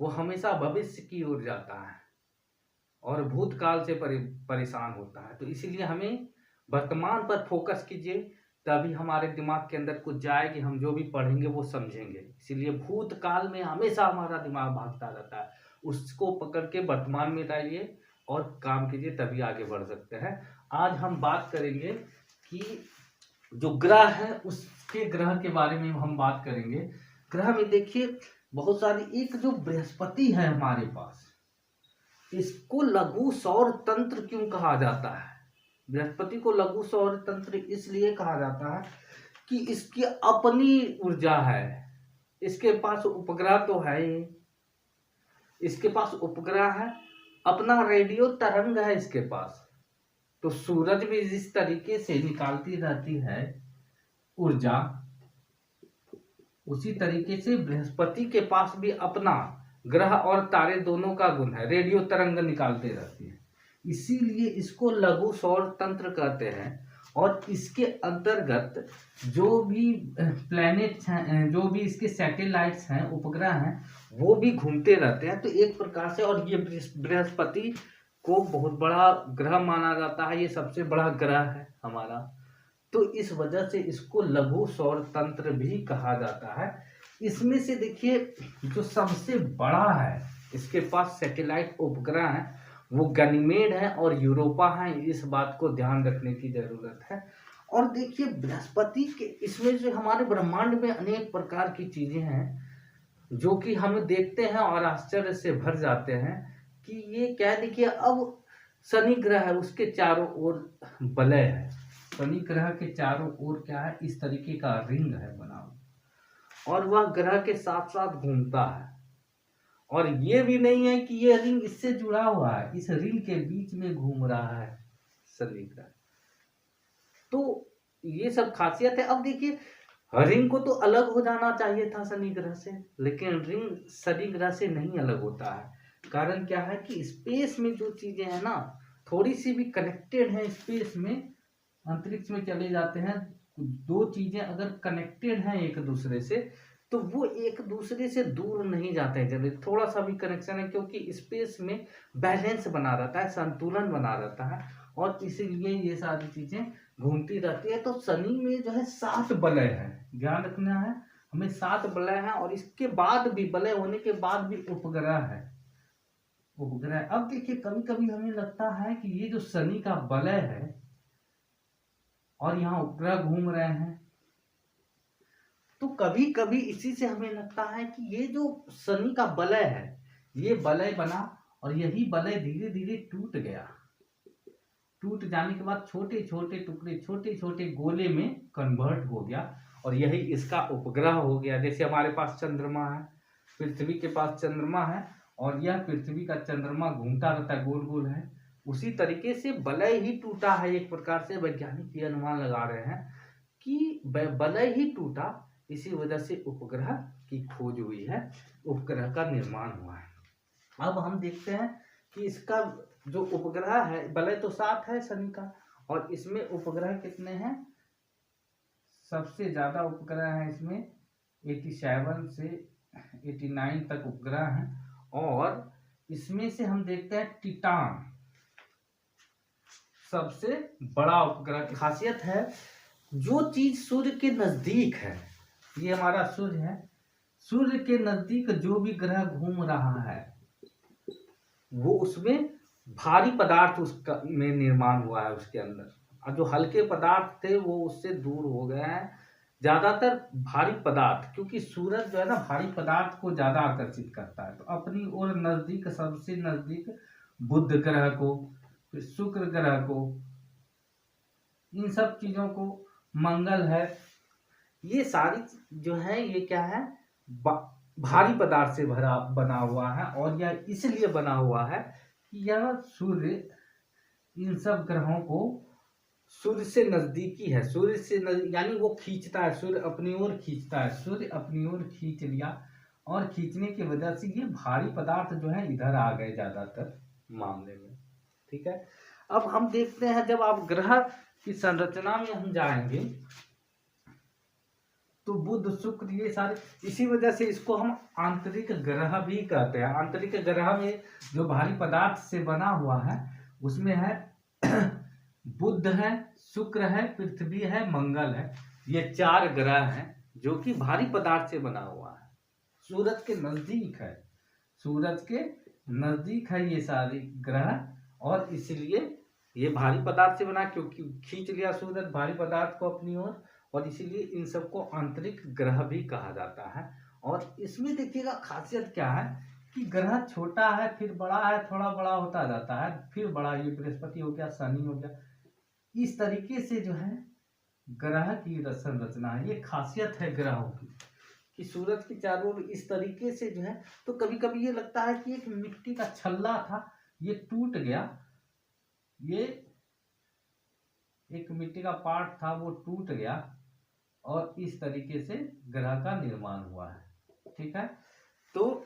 वो हमेशा भविष्य की ओर जाता है और भूतकाल से परेशान होता है। तो इसीलिए हमें वर्तमान पर फोकस कीजिए, तभी हमारे दिमाग के अंदर कुछ जाएगी, हम जो भी पढ़ेंगे वो समझेंगे। इसीलिए भूतकाल में हमेशा हमारा दिमाग भागता रहता है, उसको पकड़ के वर्तमान में लाइए और काम कीजिए, तभी आगे बढ़ सकते हैं। आज हम बात करेंगे कि जो ग्रह है उसके ग्रह के बारे में हम बात करेंगे। ग्रह में देखिए बहुत सारी, एक जो बृहस्पति है हमारे पास, इसको लघु सौर तंत्र क्यों कहा जाता है? बृहस्पति को लघु सौर तंत्र इसलिए कहा जाता है कि इसकी अपनी ऊर्जा है, इसके पास उपग्रह तो है ही, इसके पास उपग्रह है, अपना रेडियो तरंग है इसके पास। तो सूरज भी जिस तरीके से निकालती रहती है ऊर्जा, उसी तरीके से बृहस्पति के पास भी अपना, ग्रह और तारे दोनों का गुण है, रेडियो तरंग निकालते रहती है। इसीलिए इसको लघु सौर तंत्र कहते हैं। और इसके अंतर्गत जो भी प्लैनेट्स हैं, जो भी इसके सैटेलाइट्स हैं, उपग्रह हैं, वो भी घूमते रहते हैं। तो एक प्रकार से, और ये बृहस्पति को बहुत बड़ा ग्रह माना जाता है, ये सबसे बड़ा ग्रह है हमारा। तो इस वजह से इसको लघु सौर तंत्र भी कहा जाता है। इसमें से देखिए जो सबसे बड़ा है, इसके पास सैटेलाइट उपग्रह है, वो गनीमेड है और यूरोपा है। इस बात को ध्यान रखने की जरूरत है। और देखिए बृहस्पति के, इसमें जो हमारे ब्रह्मांड में अनेक प्रकार की चीजें हैं जो कि हम देखते हैं और आश्चर्य से भर जाते हैं कि ये क्या। देखिए अब शनि ग्रह है, उसके चारों ओर वलय है। शनि ग्रह के चारों ओर क्या है, इस तरीके का रिंग है बना हुआ, और वह ग्रह के साथ साथ घूमता है। और ये भी नहीं है कि ये रिंग इससे जुड़ा हुआ है, इस रिंग के बीच में घूम रहा है शनि ग्रह। तो ये सब खासियत है। अब देखिए रिंग को तो अलग हो जाना चाहिए था शनि ग्रह से, लेकिन रिंग शनि ग्रह से नहीं अलग होता है। कारण क्या है कि स्पेस में जो चीजें हैं ना, थोड़ी सी भी कनेक्टेड है स्पेस में, अंतरिक्ष में चले जाते हैं, दो चीजें अगर कनेक्टेड हैं एक दूसरे से, तो वो एक दूसरे से दूर नहीं जाते हैं जल्दी। थोड़ा सा भी कनेक्शन है, क्योंकि स्पेस में बैलेंस बना रहता है, संतुलन बना रहता है, और इसीलिए ये सारी चीजें घूमती रहती है। तो शनि में जो है 7 वलय है, ध्यान रखना है हमें, 7 वलय है। और इसके बाद भी, वलय होने के बाद भी उपग्रह है, उपग्रह। अब देखिए कभी कभी हमें लगता है कि ये जो शनि का वलय है और यहाँ उपग्रह घूम रहे हैं, तो कभी कभी इसी से हमें लगता है कि ये जो शनि का वलय है, ये वलय बना और यही वलय धीरे धीरे टूट गया। टूट जाने के बाद छोटे छोटे टुकड़े, छोटे छोटे गोले में कन्वर्ट हो गया, और यही इसका उपग्रह हो गया। जैसे हमारे पास चंद्रमा है, पृथ्वी के पास चंद्रमा है, और यह पृथ्वी का चंद्रमा घूमता रहता है, गोल गोल है। उसी तरीके से वलय ही टूटा है। एक प्रकार से वैज्ञानिक ये अनुमान लगा रहे हैं कि वलय ही टूटा, इसी वजह से उपग्रह की खोज हुई है, उपग्रह का निर्माण हुआ है। अब हम देखते हैं कि इसका जो उपग्रह है, वलय तो 7 है शनि का, और इसमें उपग्रह कितने हैं? सबसे ज्यादा उपग्रह है इसमें, 87 से 89 तक उपग्रह हैं। और इसमें से हम देखते हैं टिटान सबसे बड़ा उपग्रह। की खासियत है, जो चीज सूर्य के नजदीक है, ये हमारा सूर्य है, सूर्य के नजदीक जो भी ग्रह घूम रहा है वो उसमें भारी पदार्थ उसका में निर्माण हुआ है उसके अंदर, और जो हल्के पदार्थ थे वो उससे दूर हो गए हैं। ज्यादातर भारी पदार्थ, क्योंकि सूरज जो है ना भारी पदार्थ को ज्यादा आकर्षित करता है, तो अपनी ओर नजदीक, सबसे नजदीक बुध ग्रह को, फिर शुक्र ग्रह को, इन सब चीजों को, मंगल है, ये सारी जो है ये क्या है, भारी पदार्थ से भरा बना हुआ है। और यह इसलिए बना हुआ है कि यह सूर्य इन सब ग्रहों को सूर्य से नजदीकी है, सूर्य से यानी वो खींचता है, सूर्य अपनी ओर खींचता है, सूर्य अपनी ओर खींच लिया, और खींचने की वजह से ये भारी पदार्थ जो है इधर आ गए ज्यादातर मामले में। ठीक है, अब हम देखते हैं, जब आप ग्रह की संरचना में हम जाएंगे तो बुध शुक्र ये सारे, इसी वजह से इसको हम आंतरिक ग्रह भी कहते हैं। आंतरिक ग्रह में जो भारी पदार्थ से बना हुआ है उसमें है बुध है, शुक्र है, पृथ्वी है, मंगल है। ये 4 ग्रह हैं जो कि भारी पदार्थ से बना हुआ है, सूरज के नजदीक है, सूरज के नजदीक है ये सारे ग्रह। और इसलिए ये भारी पदार्थ से बना, क्योंकि खींच लिया सूरज भारी पदार्थ को अपनी ओर, और इसीलिए इन सबको आंतरिक ग्रह भी कहा जाता है। और इसमें देखिएगा खासियत क्या है कि ग्रह छोटा है, फिर बड़ा है, थोड़ा बड़ा होता जाता है, फिर बड़ा, ये बृहस्पति हो गया, शनि हो गया, इस तरीके से जो है ग्रह की संरचना है। ये खासियत है ग्रहों की कि सूरज की चारों ओर इस तरीके से जो है। तो कभी कभी ये लगता है कि एक मिट्टी का छल्ला था, ये टूट गया, ये एक मिट्टी का पार्ट था वो टूट गया, और इस तरीके से ग्रह का निर्माण हुआ है। ठीक है, तो